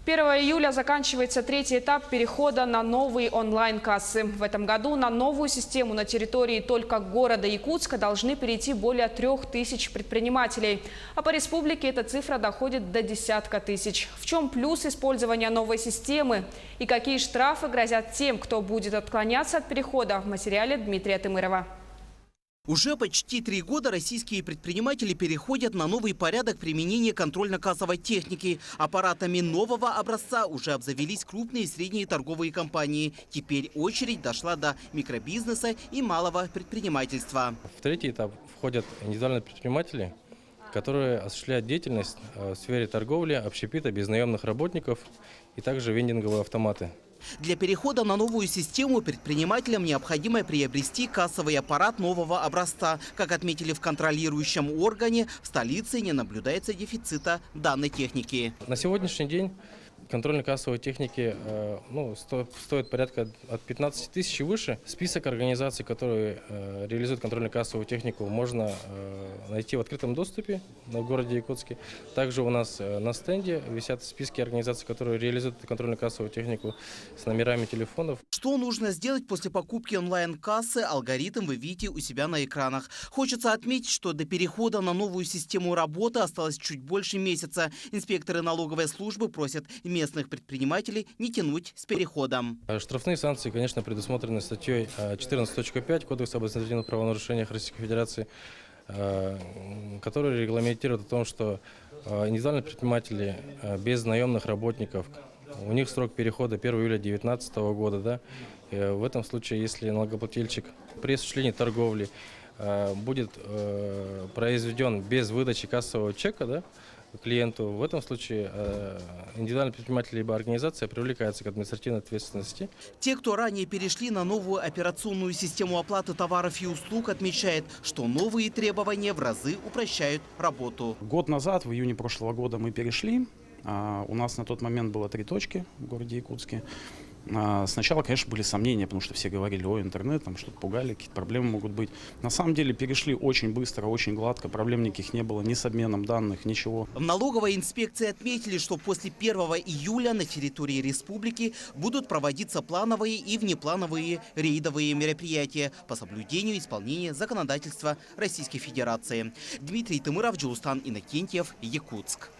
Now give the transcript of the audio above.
1 июля заканчивается третий этап перехода на новые онлайн-кассы. В этом году на новую систему на территории только города Якутска должны перейти более 3000 предпринимателей. А по республике эта цифра доходит до десятка тысяч. В чем плюс использования новой системы? И какие штрафы грозят тем, кто будет отклоняться от перехода? В материале Дмитрия Тымырова. Уже почти 3 года российские предприниматели переходят на новый порядок применения контрольно-кассовой техники. Аппаратами нового образца уже обзавелись крупные и средние торговые компании. Теперь очередь дошла до микробизнеса и малого предпринимательства. В третий этап входят индивидуальные предприниматели, которые осуществляют деятельность в сфере торговли, общепита, без наемных работников и также вендинговые автоматы. Для перехода на новую систему предпринимателям необходимо приобрести кассовый аппарат нового образца. Как отметили в контролирующем органе, в столице не наблюдается дефицита данной техники. На сегодняшний день контрольно-кассовой техники стоит порядка от 15 тысяч и выше. Список организаций, которые реализуют контрольно-кассовую технику, можно найти в открытом доступе в городе Якутске. Также у нас на стенде висят списки организаций, которые реализуют контрольно-кассовую технику с номерами телефонов. Что нужно сделать после покупки онлайн-кассы, алгоритм вы видите у себя на экранах. Хочется отметить, что до перехода на новую систему работы осталось чуть больше месяца. Инспекторы налоговой службы просят местных предпринимателей не тянуть с переходом. Штрафные санкции, конечно, предусмотрены статьей 14.5 Кодекса об административных правонарушениях Российской Федерации, который регламентирует о том, что индивидуальные предприниматели без наемных работников, у них срок перехода 1 июля 2019 года. Да? В этом случае, если налогоплательщик при осуществлении торговли будет произведен без выдачи кассового чека, да, клиенту, в этом случае индивидуальный предприниматель либо организация привлекается к административной ответственности. Те, кто ранее перешли на новую операционную систему оплаты товаров и услуг, отмечают, что новые требования в разы упрощают работу. Год назад, в июне прошлого года, мы перешли. У нас на тот момент было 3 точки в городе Якутске. Сначала, конечно, были сомнения, потому что все говорили: о, интернет, там что-то пугали, какие-то проблемы могут быть. На самом деле перешли очень быстро, очень гладко, проблем никаких не было, ни с обменом данных, ничего. В налоговой инспекции отметили, что после 1 июля на территории республики будут проводиться плановые и внеплановые рейдовые мероприятия по соблюдению исполнения законодательства Российской Федерации. Дмитрий Тымыров, Джоустан Иннокентьев, Якутск.